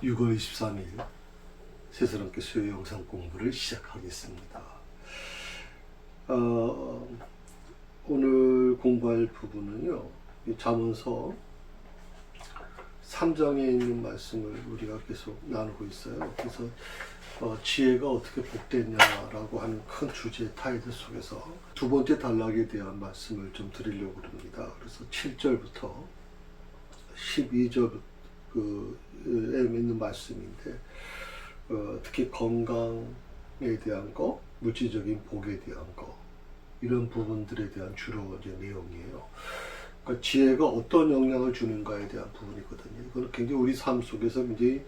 6월 23일 새사람께 수요 영상 공부를 시작하겠습니다. 오늘 공부할 부분은요, 잠언서 3장에 있는 말씀을 우리가 계속 나누고 있어요. 그래서 지혜가 어떻게 복됐냐라고 하는 큰 주제 타이틀 속에서 두 번째 단락에 대한 말씀을 좀 드리려고 합니다. 그래서 7절부터 12절에 있는 말씀인데, 특히 건강에 대한 거, 물질적인 복에 대한 거, 이런 부분들에 대한 주로 이제 내용이에요. 그러니까 지혜가 어떤 영향을 주는가에 대한 부분이거든요. 이거는 굉장히 우리 삶 속에서 굉장히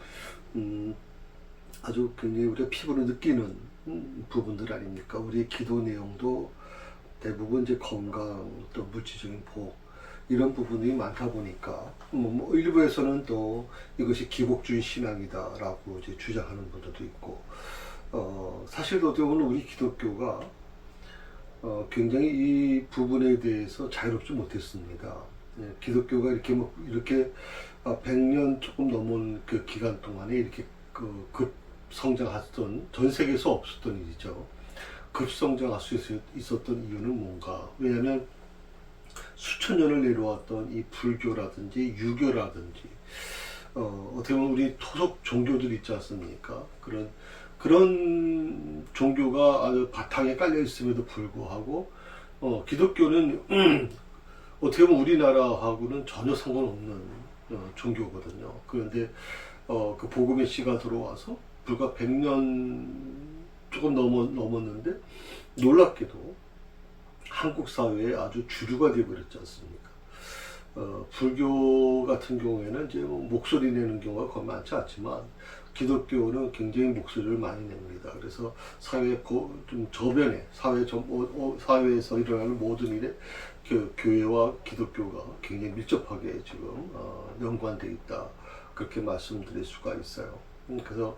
아주 굉장히 우리가 피부로 느끼는 부분들 아닙니까? 우리의 기도 내용도 대부분 이제 건강, 또 물질적인 복, 이런 부분이 많다 보니까 일부에서는 또 이것이 기복주의 신앙이다라고 이제 주장하는 분들도 있고, 사실 어떻게 보면 우리 기독교가 굉장히 이 부분에 대해서 자유롭지 못했습니다. 기독교가 이렇게 100년 조금 넘은 그 기간 동안에 이렇게 급 성장했던, 전 세계에서 없었던 일이죠. 급성장할 수 있었던 이유는 뭔가? 왜냐하면 수천 년을 내려왔던 이 불교라든지 유교라든지 어떻게 보면 우리 토속 종교들 있지 않습니까? 그런 종교가 아주 바탕에 깔려 있음에도 불구하고 기독교는 어떻게 보면 우리나라하고는 전혀 상관없는 종교거든요. 그런데 그 복음의 씨가 들어와서 불과 100년 조금 넘었는데 놀랍게도 한국 사회에 아주 주류가 되어버렸지 않습니까? 불교 같은 경우에는 이제 목소리 내는 경우가 거의 많지 않지만 기독교는 굉장히 목소리를 많이 냅니다. 그래서 사회 좀 저변에 사회에서 일어나는 모든 일에 교회와 기독교가 굉장히 밀접하게 지금 연관되어 있다, 그렇게 말씀드릴 수가 있어요. 그래서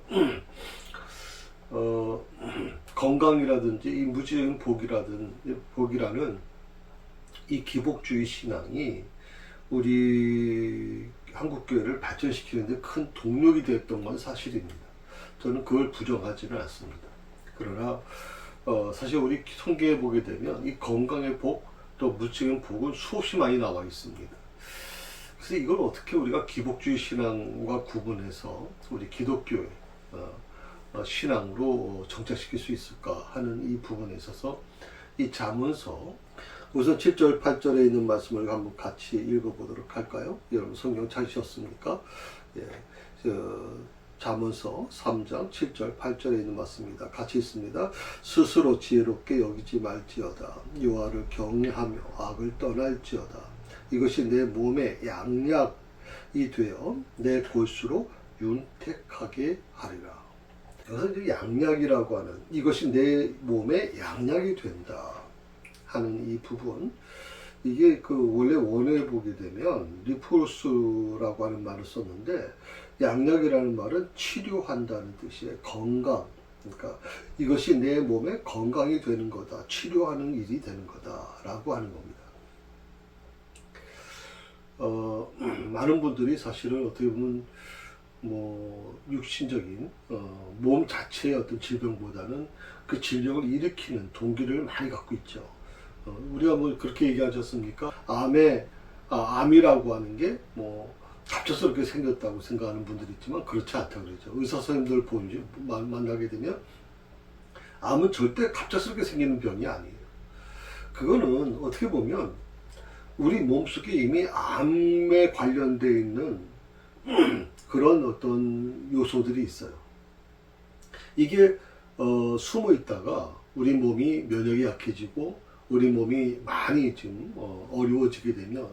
건강이라든지 이 물질적인 복이라는 이 기복주의 신앙이 우리 한국교회를 발전시키는데 큰 동력이 됐던 건 사실입니다. 저는 그걸 부정하지는 않습니다. 그러나 사실 우리 통계에 보게 되면 이 건강의 복, 또 물질적인 복은 수없이 많이 나와 있습니다. 그래서 이걸 어떻게 우리가 기복주의 신앙과 구분해서 우리 기독교의 신앙으로 정착시킬 수 있을까 하는 이 부분에 있어서 이 잠언서 우선 7절 8절에 있는 말씀을 한번 같이 읽어보도록 할까요? 여러분 성경 찾으셨습니까? 예, 잠언서 3장 7절 8절에 있는 말씀입니다. 같이 있습니다. 스스로 지혜롭게 여기지 말지어다. 여호와를 경외하며 악을 떠날지어다. 이것이 내 몸의 양약이 되어 내 골수로 윤택하게 하리라. 여기서 양약이라고 하는, 이것이 내 몸에 양약이 된다 하는 이 부분, 이게 원래 원어에 보게 되면 리포스라고 하는 말을 썼는데, 양약이라는 말은 치료한다는 뜻이에요. 건강. 그러니까 이것이 내 몸에 건강이 되는 거다, 치료하는 일이 되는 거다라고 하는 겁니다. 많은 분들이 사실은 어떻게 보면 육신적인 몸 자체의 어떤 질병보다는 그 질병을 일으키는 동기를 많이 갖고 있죠. 우리가 그렇게 얘기하지 않습니까? 암이라고 하는 게 갑작스럽게 생겼다고 생각하는 분들이 있지만 그렇지 않다고 그러죠. 의사 선생님들 만나게 되면 암은 절대 갑작스럽게 생기는 병이 아니에요. 그거는 어떻게 보면 우리 몸속에 이미 암에 관련되어 있는 그런 어떤 요소들이 있어요. 이게 숨어 있다가 우리 몸이 면역이 약해지고 우리 몸이 많이 지금 어려워지게 되면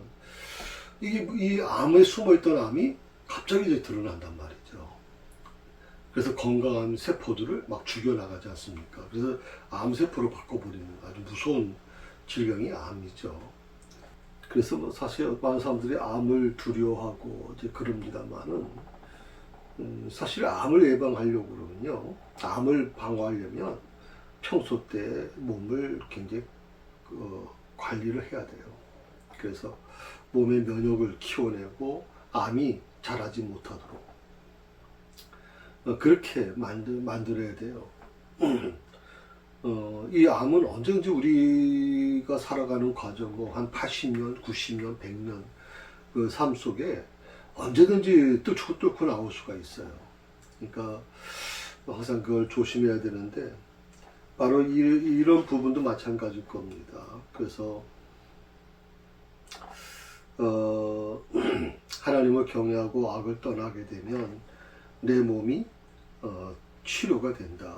이 암에 숨어 있던 암이 갑자기 이제 드러난단 말이죠. 그래서 건강한 세포들을 막 죽여나가지 않습니까? 그래서 암세포로 바꿔버리는 아주 무서운 질병이 암이죠. 그래서 사실 많은 사람들이 암을 두려워하고 이제 그럽니다만은, 사실 암을 예방하려고 그러면요, 암을 방어하려면 평소 때 몸을 굉장히 관리를 해야 돼요. 그래서 몸의 면역을 키워내고 암이 자라지 못하도록 그렇게 만들어야 돼요. 이 암은 언제든지 우리가 살아가는 과정, 뭐 한 80년, 90년, 100년 그 삶 속에 언제든지 뚫고 나올 수가 있어요. 그러니까 항상 그걸 조심해야 되는데, 바로 이런 부분도 마찬가지일 겁니다. 그래서 하나님을 경외하고 악을 떠나게 되면 내 몸이 치료가 된다,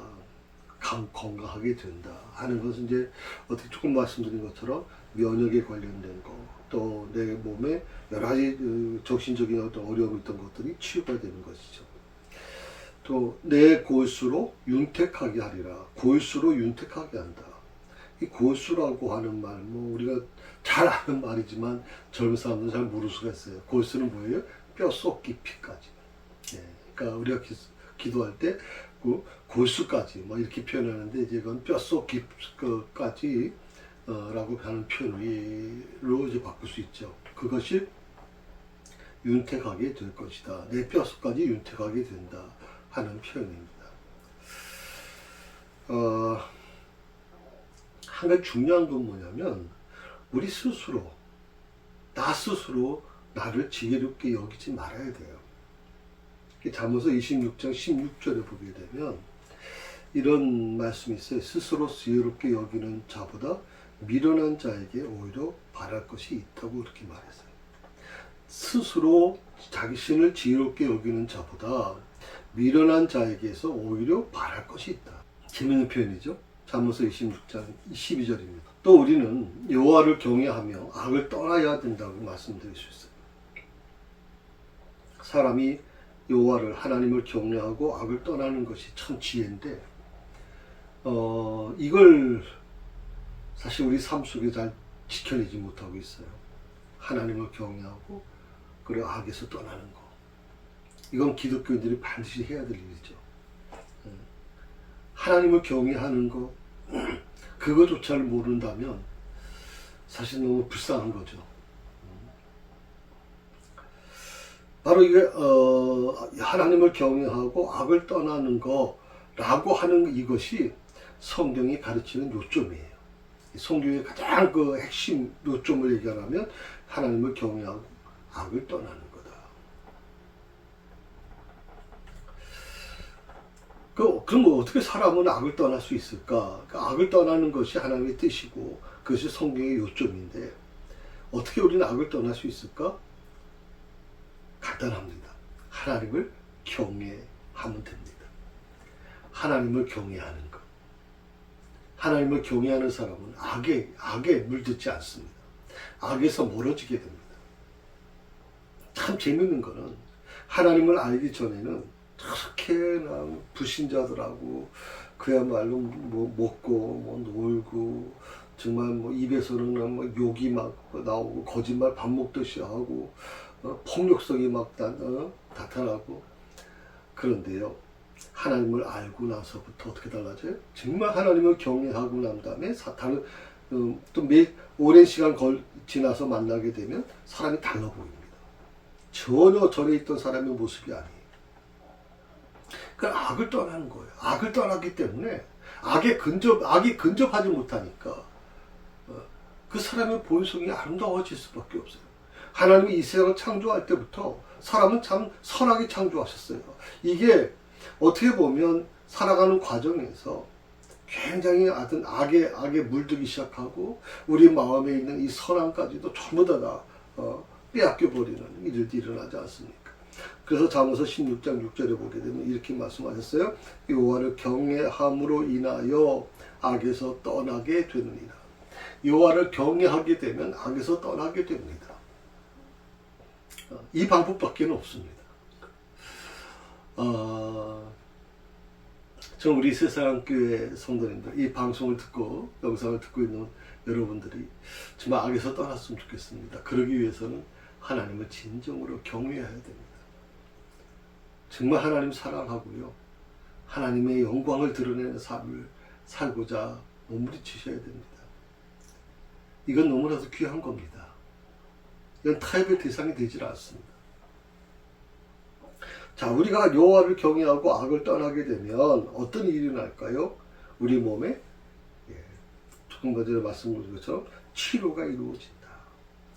건강하게 된다 하는 것은 이제 어떻게 조금 말씀드린 것처럼 면역에 관련된 거, 또 내 몸에 여러 가지 정신적인 어떤 어려움이 있던 것들이 치유가 되는 것이죠. 또 내 골수로 윤택하게 하리라. 골수로 윤택하게 한다. 이 골수라고 하는 말, 뭐 우리가 잘 아는 말이지만 젊은 사람들은 잘 모를 수가 있어요. 골수는 뭐예요? 뼛속 깊이까지. 그러니까 우리가 기도할 때 그 골수까지 뭐 이렇게 표현하는데, 이제 그건 뼛속 깊이까지 라고 하는 표현으로 이제 바꿀 수 있죠. 그것이 윤택하게 될 것이다. 내 뼛속까지 윤택하게 된다 하는 표현입니다. 한 가지 중요한 건 뭐냐면, 우리 스스로, 나 스스로 나를 지혜롭게 여기지 말아야 돼요. 잠언서 26장 16절에 보게 되면 이런 말씀이 있어요. 스스로 지혜롭게 여기는 자보다 미련한 자에게 오히려 바랄 것이 있다고 그렇게 말했어요. 스스로 자신을 지혜롭게 여기는 자보다 미련한 자에게서 오히려 바랄 것이 있다. 재밌는 표현이죠. 잠언서 26장 12절입니다. 또 우리는 여호와를 경외하며 악을 떠나야 된다고 말씀드릴 수 있어요. 사람이 여호와를, 하나님을 경외하고 악을 떠나는 것이 참 지혜인데, 이걸 사실 우리 삶 속에 잘 지켜내지 못하고 있어요. 하나님을 경외하고 그리고 악에서 떠나는 거, 이건 기독교인들이 반드시 해야 될 일이죠. 하나님을 경외하는 거, 그거조차를 모른다면 사실 너무 불쌍한 거죠. 바로 이게 하나님을 경외하고 악을 떠나는 거라고 하는 이것이 성경이 가르치는 요점이에요. 성경의 가장 그 핵심 요점을 얘기하면 하나님을 경외하고 악을 떠나는 거다. 그럼 어떻게 사람은 악을 떠날 수 있을까? 악을 떠나는 것이 하나님의 뜻이고 그것이 성경의 요점인데, 어떻게 우리는 악을 떠날 수 있을까? 간단합니다. 하나님을 경외하면 됩니다. 하나님을 경외하는 것. 하나님을 경외하는 사람은 악에 물들지 않습니다. 악에서 멀어지게 됩니다. 참 재밌는 거는, 하나님을 알기 전에는 그렇게나 불신자들하고 그야말로 뭐 먹고 뭐 놀고, 정말 뭐 입에서는 뭐 욕이 막 나오고 거짓말 밥 먹듯이 하고 폭력성이 막 나타나고. 그런데요, 하나님을 알고 나서부터 어떻게 달라져요? 정말 하나님을 경외하고 난 다음에 사탄을 또 오랜 시간 지나서 만나게 되면 사람이 달라 보입니다. 전혀 전에 있던 사람의 모습이 아니에요. 그러니까 악을 떠나는 거예요. 악을 떠나기 때문에 악이 근접하지 못하니까 그 사람의 본성이 아름다워질 수밖에 없어요. 하나님이 이 세상을 창조할 때부터 사람은 참 선하게 창조하셨어요. 이게 어떻게 보면 살아가는 과정에서 굉장히 악에 물들기 시작하고 우리 마음에 있는 이 선함까지도 전부 다 빼앗겨버리는 일들이 일어나지 않습니까? 그래서 잠언서 16장 6절에 보게 되면 이렇게 말씀하셨어요. 여호와를 경외함으로 인하여 악에서 떠나게 되느니라. 여호와를 경외하게 되면 악에서 떠나게 됩니다. 이 방법밖에 없습니다. 저 우리 새사랑교회 성도님들, 이 방송을 듣고 영상을 듣고 있는 여러분들이 정말 악에서 떠났으면 좋겠습니다. 그러기 위해서는 하나님을 진정으로 경외해야 됩니다. 정말 하나님 사랑하고요, 하나님의 영광을 드러내는 삶을 살고자 몸부림치셔야 됩니다. 이건 너무나도 귀한 겁니다. 이건 타협의 대상이 되질 않습니다. 자, 우리가 여호와를 경외하고 악을 떠나게 되면 어떤 일이 날까요? 우리 몸에 조금 전에 말씀드린 것처럼 치료가 이루어진다.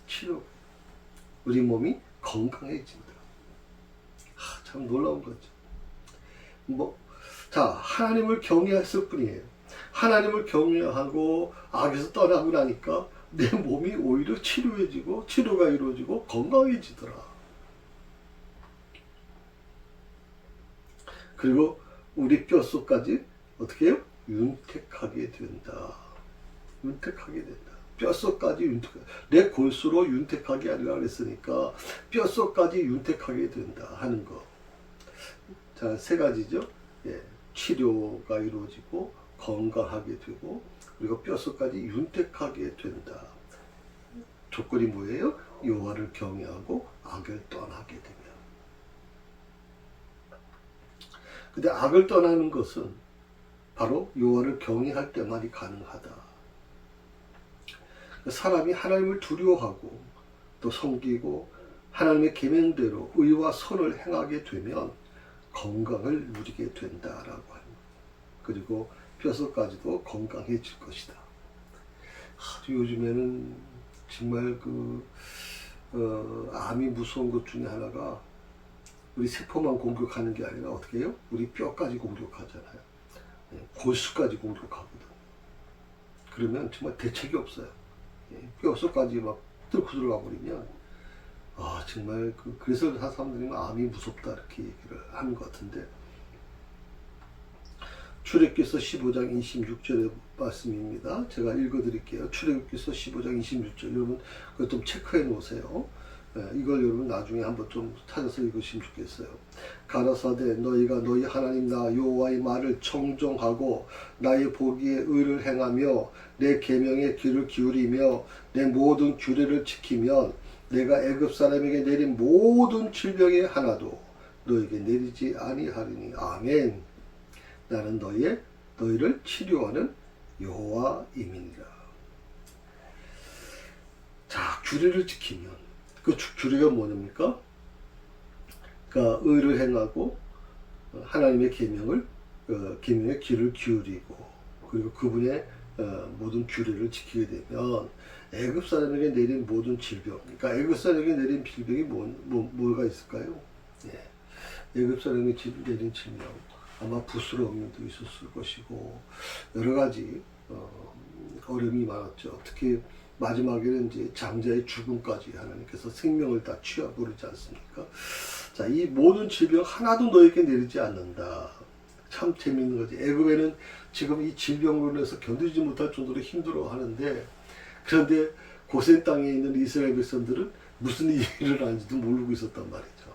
치료. 우리 몸이 건강해진다. 참 놀라운 거죠. 자, 하나님을 경외했을 뿐이에요. 하나님을 경외하고 악에서 떠나고 나니까 내 몸이 오히려 치료해지고 치료가 이루어지고 건강해지더라. 그리고 우리 뼛속까지 어떻게 해요? 윤택하게 된다. 윤택하게 된다. 뼛속까지 윤택하게. 내 골수로 윤택하게 하리라 그랬으니까 뼛속까지 윤택하게 된다 하는 거. 자, 세 가지죠. 치료가 이루어지고 건강하게 되고 그리고 뼛속까지 윤택하게 된다. 조건이 뭐예요? 여호와를 경외하고 악을 떠나게 되면. 근데 악을 떠나는 것은 바로 여호와를 경외할 때만이 가능하다. 사람이 하나님을 두려워하고 또 섬기고 하나님의 계명대로 의와 선을 행하게 되면 건강을 누리게 된다라고 합니다. 그리고 뼛속까지도 건강해질 것이다. 요즘에는 정말 암이 무서운 것 중에 하나가 우리 세포만 공격하는 게 아니라 어떻게 해요? 우리 뼈까지 공격하잖아요. 골수까지 공격하거든. 그러면 정말 대책이 없어요. 뼈속까지 막 뚫고 들어가 버리면 정말 그래서 사람들이 암이 무섭다 이렇게 얘기를 하는 것 같은데 출애굽기서 15장 26절의 말씀입니다. 제가 읽어드릴게요. 출애굽기서 15장 26절 여러분 그거 좀 체크해 놓으세요. 이걸 여러분 나중에 한번 좀 찾아서 읽으시면 좋겠어요. 가라사대 너희가 너희 하나님 나 여호와의 말을 청종하고 나의 보기에 의를 행하며 내 계명에 귀를 기울이며 내 모든 규례를 지키면 내가 애굽 사람에게 내린 모든 질병의 하나도 너에게 내리지 아니하리니 아멘. 나는 너희를 치료하는 여호와임이니라. 자, 규례를 지키면 그 규례가 뭐냐입니까? 그러니까 의를 행하고 하나님의 계명에 귀를 기울이고 그리고 그분의 모든 규례를 지키게 되면 애굽 사람에게 내린 모든 질병, 그러니까 애굽 사람에게 내린 질병이 뭐가 있을까요? 애굽 사람에게 내린 질병, 아마 부스러움도 있었을 것이고 여러 가지 어려움이 많았죠. 특히 마지막에는 이제 장자의 죽음까지 하나님께서 생명을 다 취해버리지 않습니까? 자, 이 모든 질병 하나도 너에게 내리지 않는다. 참 재밌는 거지. 애굽에는 지금 이 질병으로 인해서 견디지 못할 정도로 힘들어하는데 그런데 고센 땅에 있는 이스라엘 백성들은 무슨 일을 하는지도 모르고 있었단 말이죠.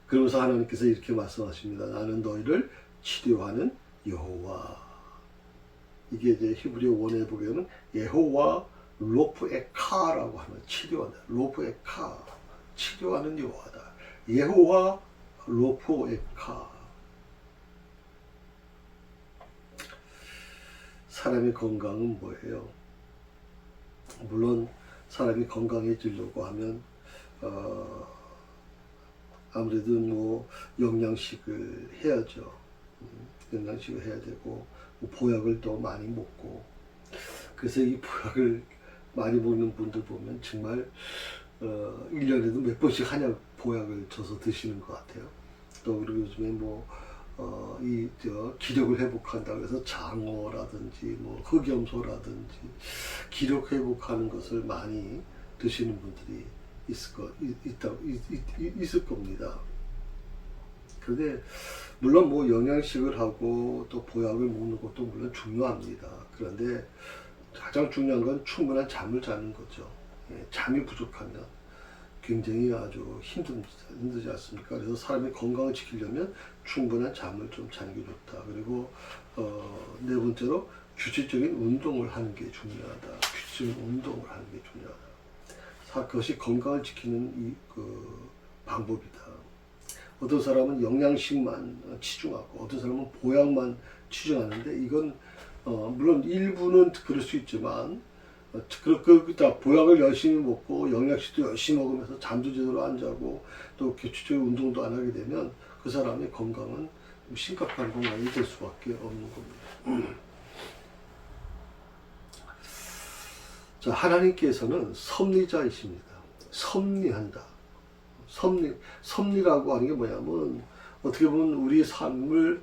그러면서 하나님께서 이렇게 말씀하십니다. 나는 너희를 치료하는 여호와. 이게 이제 히브리어 원어에 보면은 여호와 로프에카라고 하는 치료하는 로프에카 치료하는 여호와다. 여호와 로프에카. 사람의 건강은 뭐예요? 물론 사람이 건강해지려고 하면 아무래도 뭐 영양식을 해야죠. 영양식을 해야 되고 보약을 더 많이 먹고 그래서 이 보약을 많이 먹는 분들 보면 정말 1년에도 몇 번씩 한약 보약을 줘서 드시는 것 같아요. 또 그리고 요즘에 기력을 회복한다 그래서 장어라든지 흑염소라든지 기력 회복하는 것을 많이 드시는 분들이 있을 겁니다. 그런데 물론 영양식을 하고 또 보약을 먹는 것도 물론 중요합니다. 그런데 가장 중요한 건 충분한 잠을 자는 거죠. 잠이 부족하면 굉장히 아주 힘들지 않습니까? 그래서 사람의 건강을 지키려면 충분한 잠을 좀 자는 게 좋다. 그리고 네 번째로 규칙적인 운동을 하는 게 중요하다. 규칙적인 운동을 하는 게 중요하다. 그것이 건강을 지키는 방법이다. 어떤 사람은 영양식만 치중하고 어떤 사람은 보약만 치중하는데 이건 물론 일부는 그럴 수 있지만 다 보약을 열심히 먹고 영양식도 열심히 먹으면서 잠도 제대로 안 자고 또 규칙적인 운동도 안 하게 되면 그 사람의 건강은 심각한 건강이 될 수밖에 없는 겁니다. 자, 하나님께서는 섭리자이십니다. 섭리한다. 섭리라고 하는 게 뭐냐면 어떻게 보면 우리의 삶을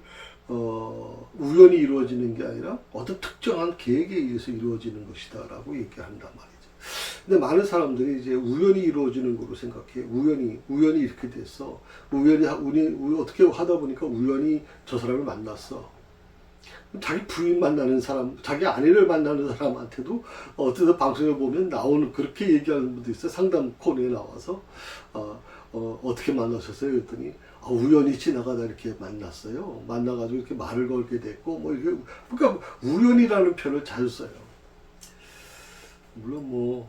우연히 이루어지는 게 아니라 어떤 특정한 계획에 의해서 이루어지는 것이다 라고 얘기한단 말이죠. 근데 많은 사람들이 이제 우연히 이루어지는 거로 생각해. 우연히 이렇게 됐어. 우연히 어떻게 하다 보니까 우연히 저 사람을 만났어. 자기 부인 만나는 사람, 자기 아내를 만나는 사람한테도 어떤 방송에 보면 나오는 그렇게 얘기하는 분도 있어요. 상담 코너에 나와서 어떻게 만나셨어요? 그랬더니 우연히 지나가다 이렇게 만났어요. 만나가지고 이렇게 말을 걸게 됐고 뭐 이게 그러니까 우연이라는 표현을 자주 써요. 물론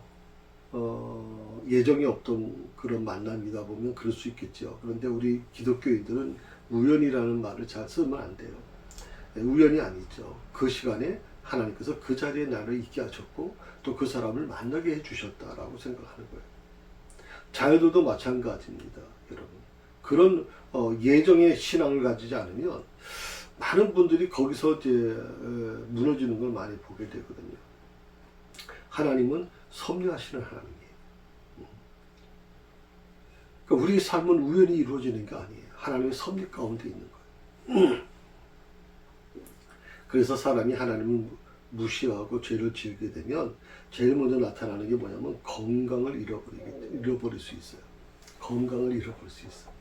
예정이 없던 그런 만남이다 보면 그럴 수 있겠죠. 그런데 우리 기독교인들은 우연이라는 말을 잘 쓰면 안 돼요. 우연이 아니죠. 그 시간에 하나님께서 그 자리에 나를 있게 하셨고 또 그 사람을 만나게 해주셨다라고 생각하는 거예요. 자녀들도 마찬가지입니다, 여러분. 그런 예정의 신앙을 가지지 않으면 많은 분들이 거기서 이제 무너지는 걸 많이 보게 되거든요. 하나님은 섭리하시는 하나님이에요. 그러니까 우리 삶은 우연히 이루어지는 게 아니에요. 하나님의 섭리 가운데 있는 거예요. 그래서 사람이 하나님을 무시하고 죄를 지으게 되면 제일 먼저 나타나는 게 뭐냐면 건강을 잃어버릴 수 있어요. 건강을 잃어버릴 수 있어요.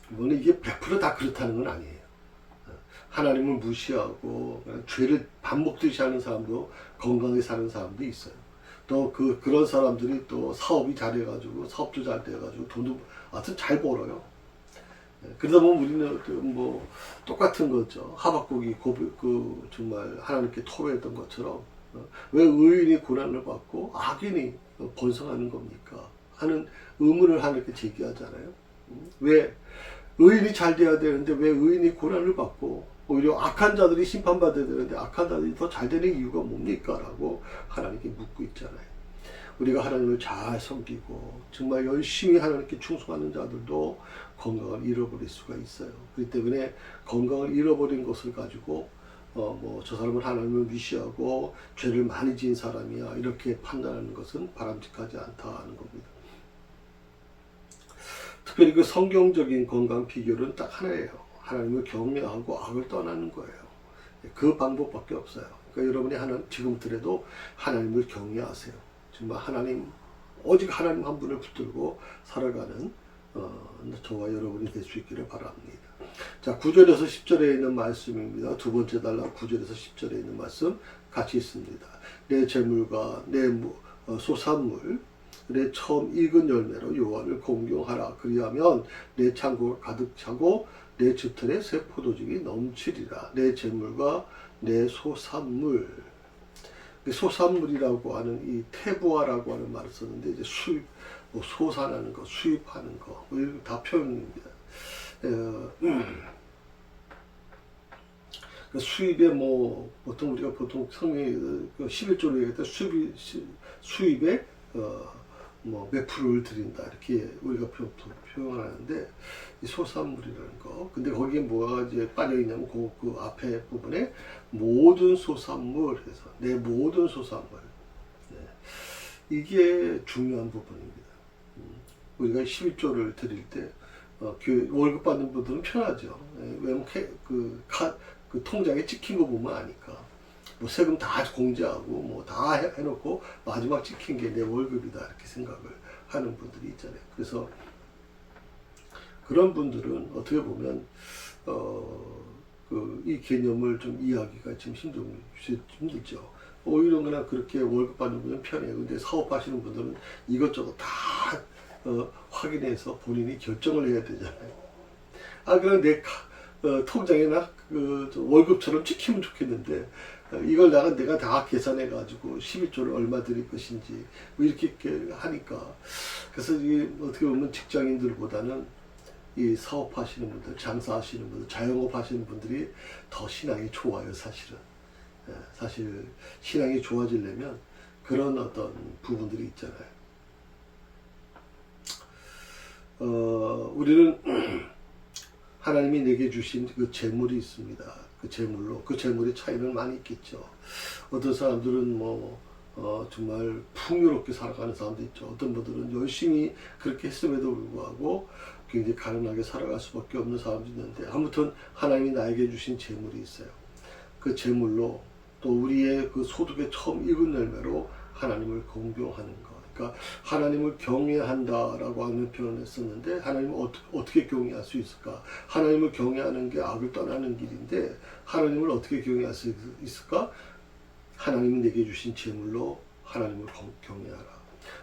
물론 이게 100% 다 그렇다는 건 아니에요. 하나님을 무시하고 죄를 반복듯이 하는 사람도 건강하게 사는 사람도 있어요. 또 그런 사람들이 또 사업이 잘해가지고 사업도 잘 돼가지고 돈도 하여튼 잘 벌어요. 그러다 보면 우리는 뭐 똑같은 거죠. 하박국이 정말 하나님께 토로했던 것처럼 왜 의인이 고난을 받고 악인이 번성하는 겁니까? 하는 의문을 하나님께 제기하잖아요. 왜 의인이 잘 돼야 되는데 왜 의인이 고난을 받고 오히려 악한 자들이 심판받아야 되는데 악한 자들이 더 잘 되는 이유가 뭡니까? 라고 하나님께 묻고 있잖아요. 우리가 하나님을 잘 섬기고 정말 열심히 하나님께 충성하는 자들도 건강을 잃어버릴 수가 있어요. 그렇기 때문에 건강을 잃어버린 것을 가지고 저 사람은 하나님을 무시하고 죄를 많이 지은 사람이야 이렇게 판단하는 것은 바람직하지 않다는 겁니다. 특별히 그 성경적인 건강 비결은 딱 하나예요. 하나님을 경외하고 악을 떠나는 거예요. 그 방법밖에 없어요. 그러니까 여러분이 지금부터라도 하나님을 경외하세요. 정말 오직 하나님 한 분을 붙들고 살아가는 저와 여러분이 될 수 있기를 바랍니다. 자, 9절에서 10절에 있는 말씀입니다. 두 번째 단락 9절에서 10절에 있는 말씀 같이 있습니다. 내 재물과 내 소산물 내 처음 익은 열매로 여호와를 공경하라. 그리하면 내 창고가 가득 차고 내 즙털에 새 포도즙이 넘치리라. 내 재물과 내 소산물. 소산물이라고 하는 이 태부화라고 하는 말을 썼는데 이제 수입, 소산하는 거, 수입하는 거, 이런 다 표현입니다. 수입에 보통 우리가 성경에 11조로 얘기할 때 수입에 몇 프로를 드린다 이렇게 우리가 표현하는데 이 소산물이라는 거. 근데 거기에 뭐가 이제 빠져 있냐면 그 앞에 부분에 모든 소산물 해서 내 모든 소산물. 네. 이게 중요한 부분입니다. 우리가 11조를 드릴 때 월급 받는 분들은 편하죠. 왜냐면 그 통장에 찍힌 거 보면 아니까. 세금 다 공제하고 다 해놓고 마지막 찍힌 게 내 월급이다 이렇게 생각을 하는 분들이 있잖아요. 그래서 그런 분들은 어떻게 보면 이 개념을 좀 이해하기가 좀 힘들죠. 오히려 그냥 그렇게 월급 받는 분은 편해요. 근데 사업하시는 분들은 이것저것 다 확인해서 본인이 결정을 해야 되잖아요. 그럼 내 통장에나 월급처럼 찍히면 좋겠는데 이걸 내가 다 계산해 가지고 12조를 얼마 드릴 것인지 이렇게 하니까 그래서 이게 어떻게 보면 직장인들보다는 이 사업하시는 분들, 장사하시는 분들, 자영업 하시는 분들이 더 신앙이 좋아요, 사실은. 사실 신앙이 좋아지려면 그런 어떤 부분들이 있잖아요. 우리는 하나님이 내게 주신 그 재물이 있습니다. 그 재물로, 그 재물의 차이는 많이 있겠죠. 어떤 사람들은 정말 풍요롭게 살아가는 사람도 있죠. 어떤 분들은 열심히 그렇게 했음에도 불구하고 굉장히 가난하게 살아갈 수밖에 없는 사람도 있는데, 아무튼 하나님이 나에게 주신 재물이 있어요. 그 재물로 또 우리의 그 소득의 처음 익은 열매로 하나님을 공경하는 것. 그러니까 하나님을 경외한다라고 하는 표현을 썼는데, 하나님을 어떻게 경외할 수 있을까? 하나님을 경외하는 게 악을 떠나는 길인데, 하나님을 어떻게 경외할 수 있을까? 하나님이 내게 주신 재물로 하나님을 경외하라.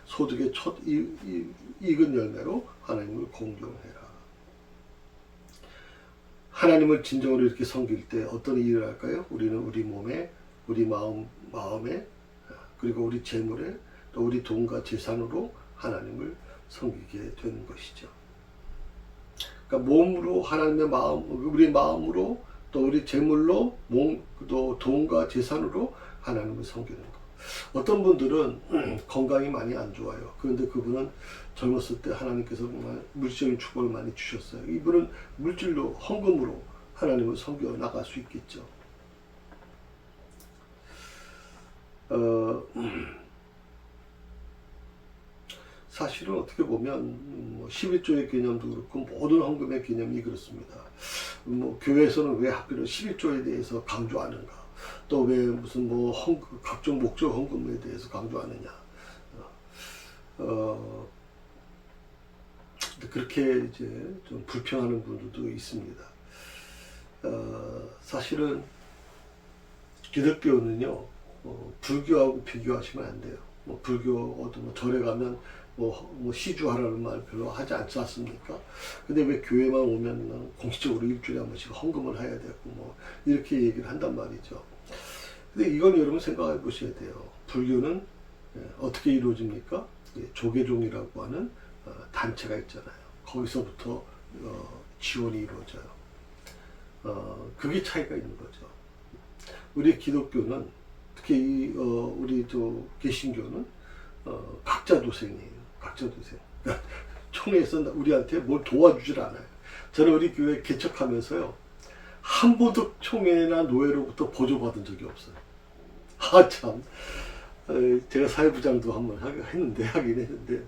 소득의 첫 익은 열매로 하나님을 공경해라. 하나님을 진정으로 이렇게 섬길 때 어떤 일을 할까요? 우리는 우리 몸에, 우리 마음에, 그리고 우리 재물에, 또 우리 돈과 재산으로 하나님을 섬기게 되는 것이죠. 그러니까 몸으로 하나님의 마음, 우리 마음으로, 또 우리 재물로, 또 돈과 재산으로 하나님을 섬기는 것. 어떤 분들은 건강이 많이 안 좋아요. 그런데 그분은 젊었을 때 하나님께서 정말 물질적인 축복을 많이 주셨어요. 이분은 물질로, 헌금으로 하나님을 섬겨 나갈 수 있겠죠. 사실은 어떻게 보면 11조의 개념도 그렇고 모든 헌금의 개념이 그렇습니다. 교회에서는 왜 하필 11조에 대해서 강조하는가? 또 왜 무슨 각종 목적 헌금에 대해서 강조하느냐? 그렇게 이제 좀 불평하는 분들도 있습니다. 사실은 기독교는요, 불교하고 비교하시면 안 돼요. 불교 어떤 절에 가면 시주하라는 말 별로 하지 않지 않습니까? 근데 왜 교회만 오면 공식적으로 일주일에 한 번씩 헌금을 해야 되고 이렇게 얘기를 한단 말이죠. 근데 이건 여러분 생각해 보셔야 돼요. 불교는 어떻게 이루어집니까? 조계종이라고 하는 단체가 있잖아요. 거기서부터 지원이 이루어져요. 그게 차이가 있는 거죠. 우리 기독교는, 특히 우리 개신교는 각자 도생이에요. 각자 도생. 그러니까 총회에서 우리한테 뭘 도와주질 않아요. 저는 우리 교회 개척하면서요, 한 번도 총회나 노회로부터 보조받은 적이 없어요. 참. 제가 사회부장도 한번 하긴 했는데,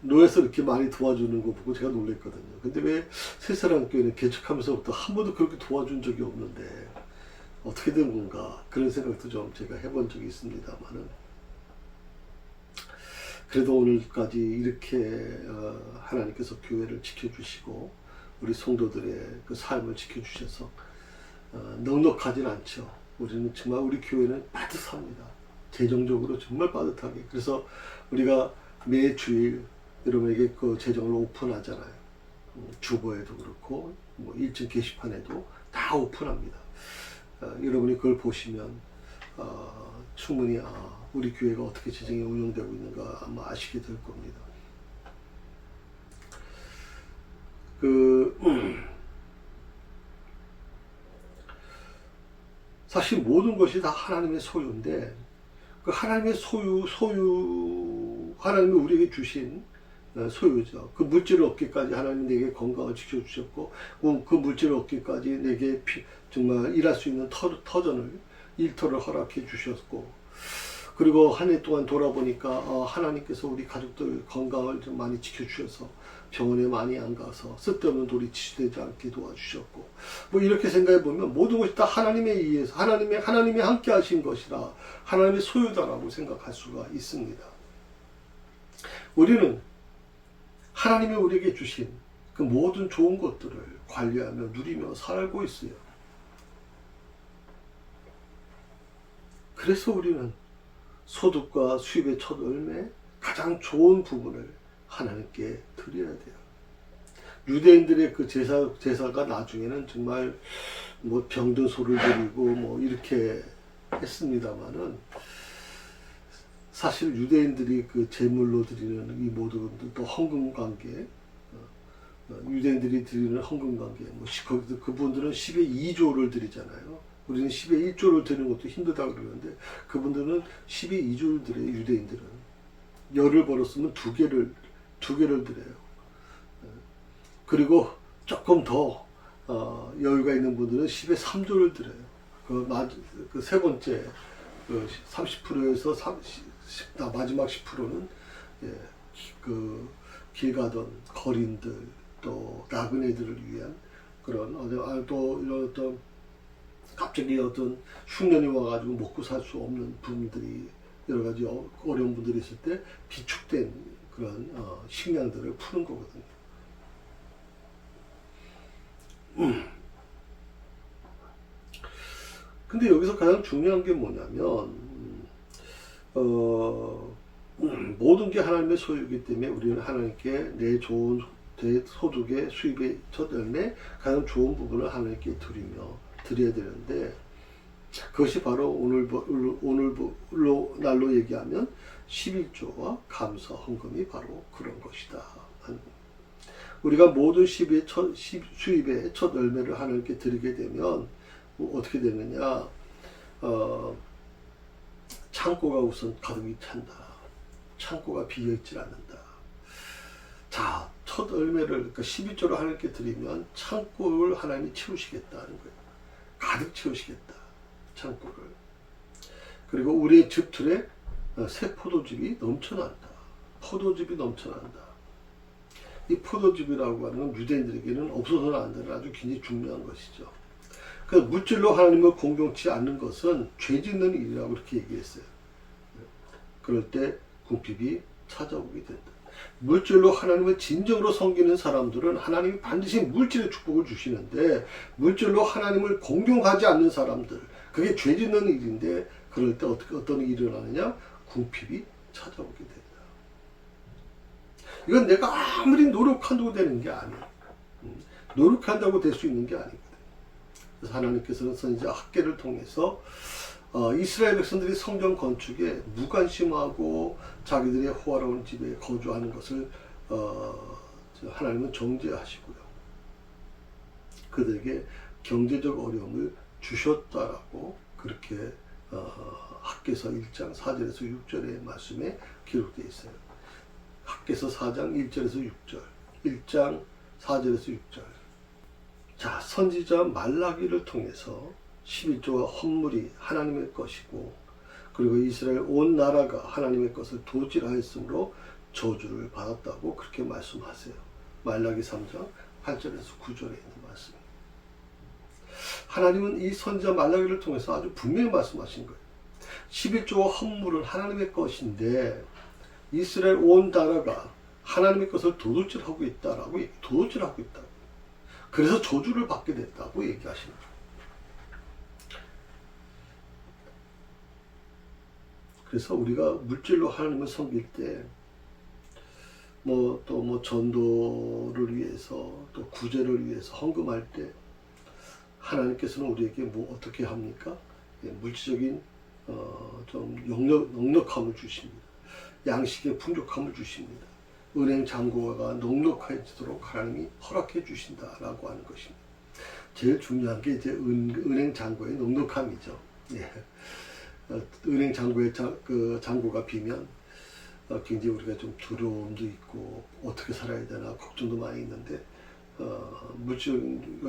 노회에서 이렇게 많이 도와주는 거 보고 제가 놀랬거든요. 근데 왜 새사랑교회는 개척하면서부터 한 번도 그렇게 도와준 적이 없는데, 어떻게 된 건가? 그런 생각도 좀 제가 해본 적이 있습니다만은, 그래도 오늘까지 이렇게 하나님께서 교회를 지켜주시고 우리 성도들의 그 삶을 지켜주셔서 넉넉하진 않죠. 우리는 정말 우리 교회는 빠듯합니다. 재정적으로 정말 빠듯하게. 그래서 우리가 매 주일 여러분에게 그 재정을 오픈하잖아요. 주보에도 그렇고 1층 게시판에도 다 오픈합니다. 여러분이 그걸 보시면 충분히 우리 교회가 어떻게 재정이 운영되고 있는가 아마 아시게 될 겁니다. 사실 모든 것이 다 하나님의 소유인데, 그 하나님의 하나님이 우리에게 주신 소유죠. 그 물질을 얻기까지 하나님 내게 건강을 지켜주셨고, 그 물질을 얻기까지 내게 정말 일할 수 있는 일터를 허락해 주셨고, 그리고 한 해 동안 돌아보니까 하나님께서 우리 가족들 건강을 좀 많이 지켜주셔서 병원에 많이 안 가서 쓸데없는 돌이 치유되지 않게 도와주셨고, 이렇게 생각해 보면 모든 것이 다 하나님에 의해서 하나님이 함께 하신 것이라 하나님의 소유다라고 생각할 수가 있습니다. 우리는 하나님이 우리에게 주신 그 모든 좋은 것들을 관리하며 누리며 살고 있어요. 그래서 우리는 소득과 수입의 첫 열매, 가장 좋은 부분을 하나님께 드려야 돼요. 유대인들의 그 제사가 나중에는 정말 병든 소를 드리고 이렇게 했습니다만은, 사실 유대인들이 그 제물로 드리는 이 모든 것도 헌금 관계, 유대인들이 드리는 헌금 관계, 거기도 그분들은 10의 2조를 드리잖아요. 우리는 10의 1조를 드리는 것도 힘들다고 그러는데 그분들은 10의 2조를 드려요. 유대인들은 열을 벌었으면 두 개를 드려요. 그리고 조금 더 여유가 있는 분들은 10의 3조를 드려요. 그 세 번째 30%에서 마지막 10%는 길 가던 거린들 또 나그네들을 위한 그런 또 이런 어떤 갑자기 어떤 흉년이 와가지고 먹고 살 수 없는 분들이 여러 가지 어려운 분들이 있을 때 비축된 그런 식량들을 푸는 거거든요. 근데 여기서 가장 중요한 게 뭐냐면 모든 게 하나님의 소유이기 때문에 우리는 하나님께 내 좋은 소득의 수입의 첫 열매 가장 좋은 부분을 하나님께 드려야 되는데 그것이 바로 오늘로 날로 얘기하면 11조와 감사 헌금이 바로 그런 것이다. 우리가 모든 수입의 첫 열매를 하나님께 드리게 되면 어떻게 되느냐? 창고가 우선 가득히 찬다. 창고가 비어있질 않는다. 자, 첫 열매를 그러니까 11조를 하나님께 드리면 창고를 하나님이 채우시겠다는 거예요. 가득 채우시겠다. 창고를. 그리고 우리의 집틀에 새 포도즙이 넘쳐난다. 포도즙이 넘쳐난다. 이 포도즙이라고 하는 건 유대인들에게는 없어서는 안 되는 아주 굉장히 중요한 것이죠. 그래서 물질로 하나님을 공경치 않는 것은 죄 짓는 일이라고 이렇게 얘기했어요. 그럴 때 궁핍이 찾아오게 된다. 물질로 하나님을 진정으로 섬기는 사람들은 하나님이 반드시 물질의 축복을 주시는데 물질로 하나님을 공경하지 않는 사람들 그게 죄 짓는 일인데 그럴 때 어떤 일이 일어나느냐? 궁핍이 찾아오게 된다. 이건 내가 아무리 노력한다고 되는 게 아니에요. 노력한다고 될 수 있는 게 아니거든요. 그래서 하나님께서는 선지자 학개를 통해서 이스라엘 백성들이 성전 건축에 무관심하고 자기들의 호화로운 집에 거주하는 것을 하나님은 정죄하시고요. 그들에게 경제적 어려움을 주셨다라고 그렇게 학개서 1장 4절에서 6절의 말씀에 기록되어 있어요. 학개서 4장 1절에서 6절, 1장 4절에서 6절. 자, 선지자 말라기를 통해서 11조와 헌물이 하나님의 것이고 그리고 이스라엘 온 나라가 하나님의 것을 도질하였으므로 저주를 받았다고 그렇게 말씀하세요. 말라기 3장 8절에서 9절에 있는 말씀. 하나님은 이 선지자 말라기를 통해서 아주 분명히 말씀하신 거예요. 11조와 헌물은 하나님의 것인데 이스라엘 온 나라가 하나님의 것을 도둑질하고 있다라고 도둑질하고 있다고. 그래서 저주를 받게 됐다고 얘기하시는 거예요. 그래서 우리가 물질로 하나님을 섬길 때 전도를 위해서 또 구제를 위해서 헌금할 때 하나님께서는 우리에게 어떻게 합니까? 물질적인 좀 넉넉함을 주십니다. 양식의 풍족함을 주십니다. 은행 잔고가 넉넉해지도록 하나님이 허락해 주신다라고 하는 것입니다. 제일 중요한 게 이제 은행 잔고의 넉넉함이죠. 예. 은행 잔고의 잔고가 비면 굉장히 우리가 좀 두려움도 있고 어떻게 살아야 되나 걱정도 많이 있는데 물질적인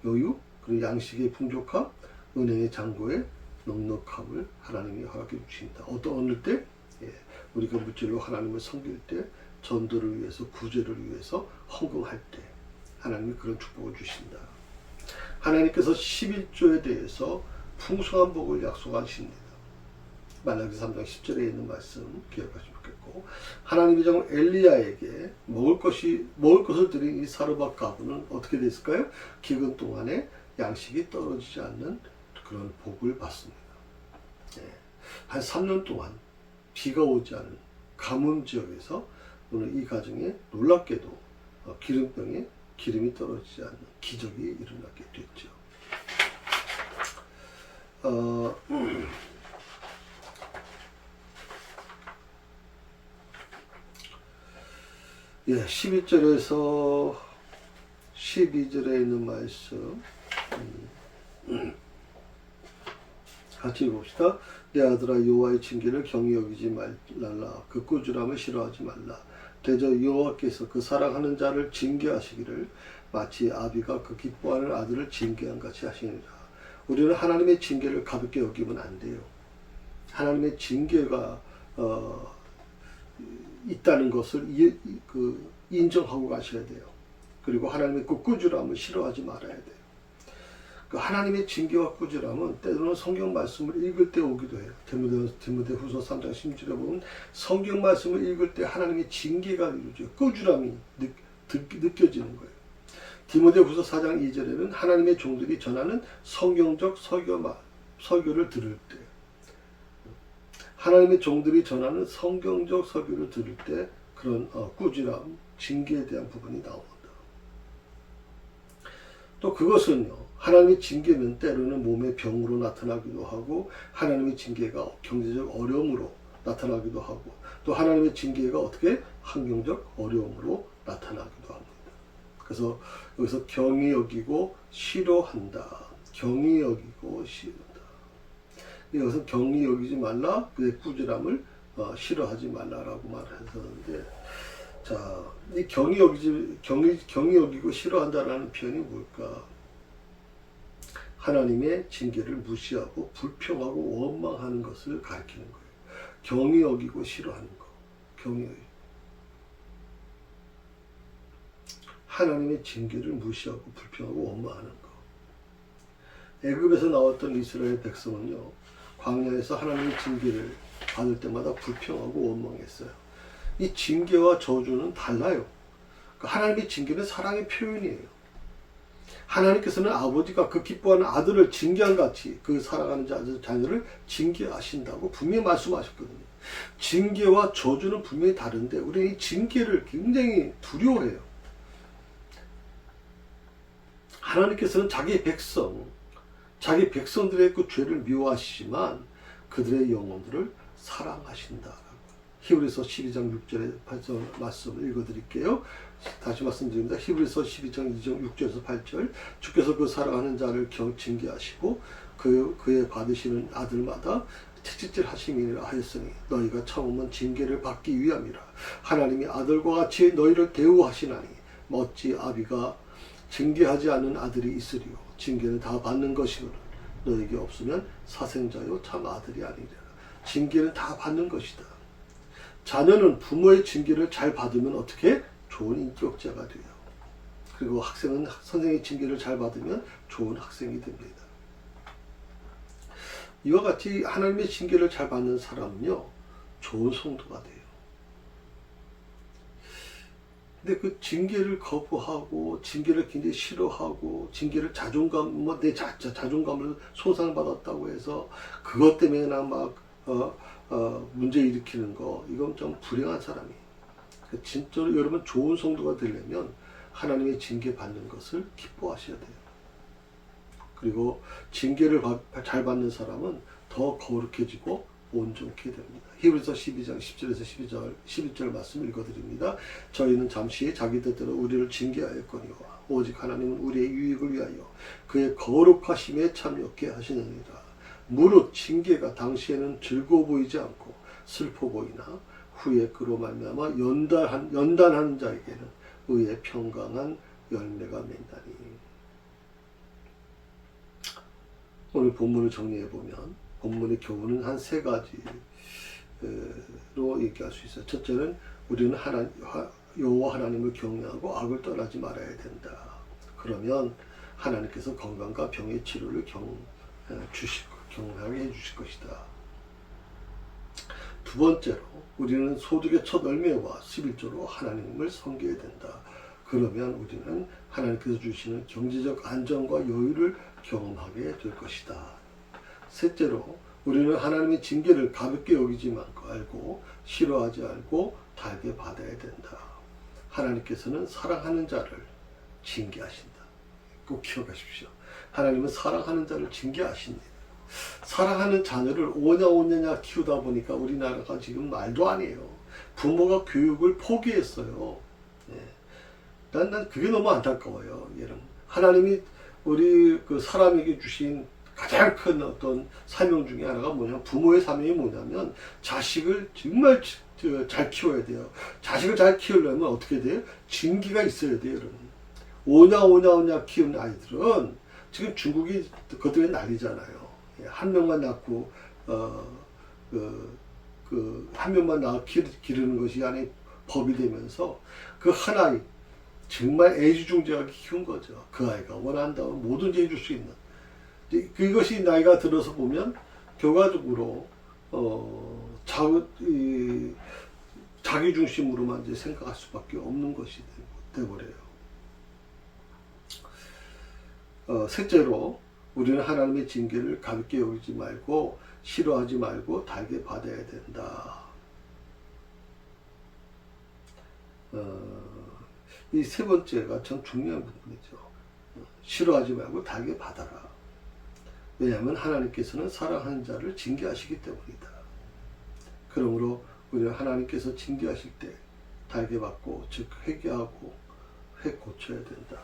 여유 그리고 양식의 풍족함, 은행의 잔고의 넉넉함을 하나님이 허락해 주신다. 어느 때? 예, 우리가 물질로 하나님을 섬길 때, 전도를 위해서, 구제를 위해서 헌금할 때 하나님이 그런 축복을 주신다. 하나님께서 11조에 대해서 풍성한 복을 약속하십니다. 말라기 3장 10절에 있는 말씀 기억하시면 좋겠고, 하나님의 종 엘리야에게 먹을 것을 드린 이 사르밧 가부는 어떻게 됐을까요? 기근 동안에 양식이 떨어지지 않는 그런 복을 받습니다. 네. 한 3년 동안 비가 오지 않은 가뭄 지역에서 오늘 이 가정에 놀랍게도 기름병에 기름이 떨어지지 않는 기적이 일어나게 됐죠. 11절에서 12절에 있는 말씀 같이 읽읍시다. 내 아들아 여호와의 징계를 경히 여기지 말라. 그 꾸지람을 싫어하지 말라. 대저 여호와께서 그 사랑하는 자를 징계하시기를 마치 아비가 그 기뻐하는 아들을 징계한 같이 하시니라. 우리는 하나님의 징계를 가볍게 여기면 안 돼요. 하나님의 징계가 있다는 것을 인정하고 가셔야 돼요. 그리고 하나님의 그 꾸지람을 싫어하지 말아야 돼요. 그 하나님의 징계와 꾸지람은 때로는 성경 말씀을 읽을 때 오기도 해요. 디모데후서 3장 10절에 보면 성경 말씀을 읽을 때 하나님의 징계가 이루어져요. 꾸지람이 느껴지는 거예요. 디모데후서 4장 2절에는 하나님의 종들이 전하는 성경적 설교를 들을 때, 하나님의 종들이 전하는 성경적 설교를 들을 때 그런 꾸지람, 징계에 대한 부분이 나옵니다. 또 그것은요, 하나님의 징계는 때로는 몸의 병으로 나타나기도 하고, 하나님의 징계가 경제적 어려움으로 나타나기도 하고, 또 하나님의 징계가 어떻게 환경적 어려움으로 나타나기도 합니다. 그래서 여기서 경히 여기고 싫어한다. 경히 여기고 싫어한다. 여기서 경히 여기지 말라, 그의 꾸지람을 싫어하지 말라라고 말했었는데, 자, 이 경히 여기고 싫어한다라는 표현이 뭘까? 하나님의 징계를 무시하고 불평하고 원망하는 것을 가리키는 거예요. 경히 여기고 싫어하는 거. 경히 여기고. 하나님의 징계를 무시하고 불평하고 원망하는 거. 애굽에서 나왔던 이스라엘 백성은요, 광야에서 하나님의 징계를 받을 때마다 불평하고 원망했어요. 이 징계와 저주는 달라요. 하나님의 징계는 사랑의 표현이에요. 하나님께서는 아버지가 그 기뻐하는 아들을 징계한 같이 그 사랑하는 자녀를 징계하신다고 분명히 말씀하셨거든요. 징계와 저주는 분명히 다른데 우리는 이 징계를 굉장히 두려워해요. 하나님께서는 자기 백성들의 그 죄를 미워하시지만 그들의 영혼들을 사랑하신다. 히브리서 12장 6절에 8절 말씀을 읽어드릴게요. 다시 말씀드립니다. 히브리서 12장 6절에서 8절. 주께서 그 사랑하는 자를 징계하시고 그의 받으시는 아들마다 채찍질 하심이라 하였으니 너희가 처음은 징계를 받기 위함이라. 하나님이 아들과 같이 너희를 대우하시나니 어찌 아비가 징계하지 않는 아들이 있으리요. 징계는 다 받는 것이거늘 너에게 없으면 사생자요 참 아들이 아니리라. 징계는 다 받는 것이다. 자녀는 부모의 징계를 잘 받으면 어떻게? 좋은 인격자가 돼요. 그리고 학생은 선생의 징계를 잘 받으면 좋은 학생이 됩니다. 이와 같이 하나님의 징계를 잘 받는 사람은요, 좋은 성도가 돼요. 근데 그 징계를 거부하고, 징계를 굉장히 싫어하고, 징계를 내 자존감을 손상받았다고 해서, 그것 때문에 막, 문제 일으키는 거, 이건 좀 불행한 사람이에요. 진짜로 여러분 좋은 성도가 되려면 하나님의 징계 받는 것을 기뻐하셔야 돼요. 그리고 징계를 잘 받는 사람은 더 거룩해지고 온전케 됩니다. 히브리서 12장 10절에서 11절 말씀 읽어드립니다. 저희는 잠시 자기 뜻대로 우리를 징계하였거니와 오직 하나님은 우리의 유익을 위하여 그의 거룩하심에 참여케 하시느니라. 무릇 징계가 당시에는 즐거워 보이지 않고 슬퍼 보이나 후에 그로 말미암아 연단하는 자에게는 의의 평강한 열매가 맺나니. 오늘 본문을 정리해 보면 본문의 교훈은 한 세 가지로 얘기할 수 있어요. 첫째는 우리는 여호와 하나님을 경외하고 악을 떠나지 말아야 된다. 그러면 하나님께서 건강과 병의 치료를 경험하게 해주실 것이다. 두 번째로 우리는 소득의 첫 열매와 11조로 하나님을 섬겨야 된다. 그러면 우리는 하나님께서 주시는 경제적 안정과 여유를 경험하게 될 것이다. 셋째로 우리는 하나님의 징계를 가볍게 여기지 말고 싫어하지 않고 달게 받아야 된다. 하나님께서는 사랑하는 자를 징계하신다. 꼭 기억하십시오. 하나님은 사랑하는 자를 징계하십니다. 사랑하는 자녀를 오냐오냐냐 키우다 보니까 우리나라가 지금 말도 아니에요. 부모가 교육을 포기했어요. 난 그게 너무 안타까워요. 여러분. 하나님이 우리 그 사람에게 주신 가장 큰 어떤 사명 중에 하나가 뭐냐면, 부모의 사명이 뭐냐면 자식을 정말 잘 키워야 돼요. 자식을 잘 키우려면 어떻게 돼요? 진기가 있어야 돼요. 여러분. 오냐 키우는 아이들은 지금 중국이 그것들이 난리잖아요. 한 명만 낳고 한 명만 낳아 기르는 것이 아니 법이 되면서 그 한 아이 정말 애지중지하게 키운 거죠. 그 아이가 원한다면 뭐든지 해줄 수 있는. 그것이 나이가 들어서 보면 결과적으로 자기 중심으로만 이제 생각할 수밖에 없는 것이 돼버려요. 셋째로 우리는 하나님의 징계를 가볍게 여기지 말고 싫어하지 말고 달게 받아야 된다. 이 세 번째가 참 중요한 부분이죠. 싫어하지 말고 달게 받아라. 왜냐하면 하나님께서는 사랑하는 자를 징계하시기 때문이다. 그러므로 우리는 하나님께서 징계하실 때 달게 받고, 즉 회개하고 회 고쳐야 된다.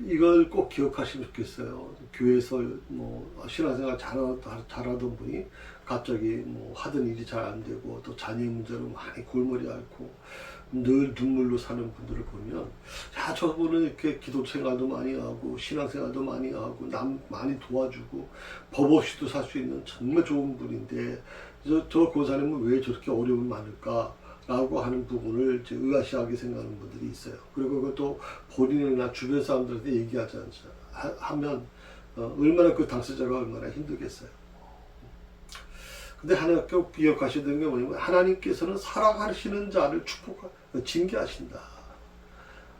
이걸 꼭 기억하시면 좋겠어요. 교회에서 신앙생활 잘하던 분이 갑자기 하던 일이 잘 안 되고 또 자녀 문제로 많이 골머리 앓고 늘 눈물로 사는 분들을 보면, 야, 저분은 이렇게 기도 생활도 많이 하고 신앙생활도 많이 하고 남 많이 도와주고 법 없이도 살 수 있는 정말 좋은 분인데 저 고사님은 왜 저렇게 어려움이 많을까? 라고 하는 부분을 이제 의아시하게 생각하는 분들이 있어요. 그리고 그것도 본인이나 주변 사람들한테 얘기하지 하면 얼마나 그 당사자가 얼마나 힘들겠어요. 근데 하나 꼭 기억하셔야 되는 게 뭐냐면, 하나님께서는 사랑하시는 자를 징계하신다.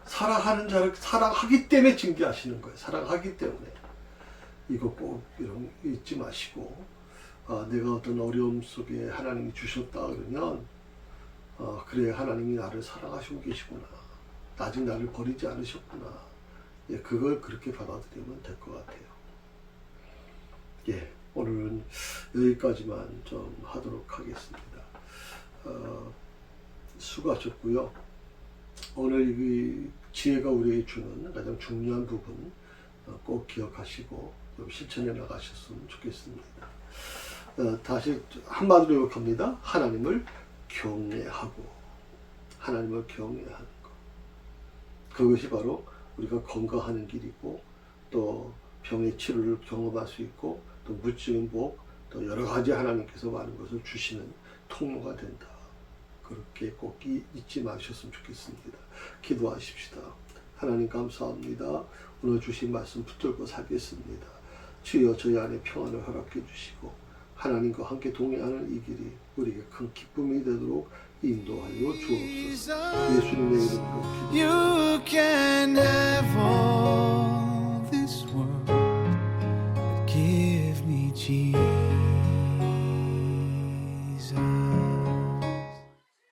사랑하는 자를 사랑하기 때문에 징계하시는 거예요. 사랑하기 때문에. 이거 꼭 잊지 마시고, 내가 어떤 어려움 속에 하나님이 주셨다 그러면, 그래, 하나님이 나를 사랑하시고 계시구나. 아직 나를 버리지 않으셨구나. 예, 그걸 그렇게 받아들이면 될 것 같아요. 예, 오늘은 여기까지만 좀 하도록 하겠습니다. 수고하셨고요. 오늘 이 지혜가 우리에게 주는 가장 중요한 부분 꼭 기억하시고 좀 실천해 나가셨으면 좋겠습니다. 다시 한마디로 요약합니다. 하나님을 경외하고, 하나님을 경외하는 것. 그것이 바로 우리가 건강하는 길이고, 또 병의 치료를 경험할 수 있고, 또 무증 복, 또 여러 가지 하나님께서 많은 것을 주시는 통로가 된다. 그렇게 꼭 잊지 마셨으면 좋겠습니다. 기도하십시다. 하나님 감사합니다. 오늘 주신 말씀 붙들고 살겠습니다. 주여 저희 안에 평안을 허락해 주시고, 하나님과 함께 동행하는 이 길이 우리에게 큰 기쁨이 되도록 인도하여 주옵소서. 예수님의 이름으로 기도합니다. You can have all this world, but give me Jesus.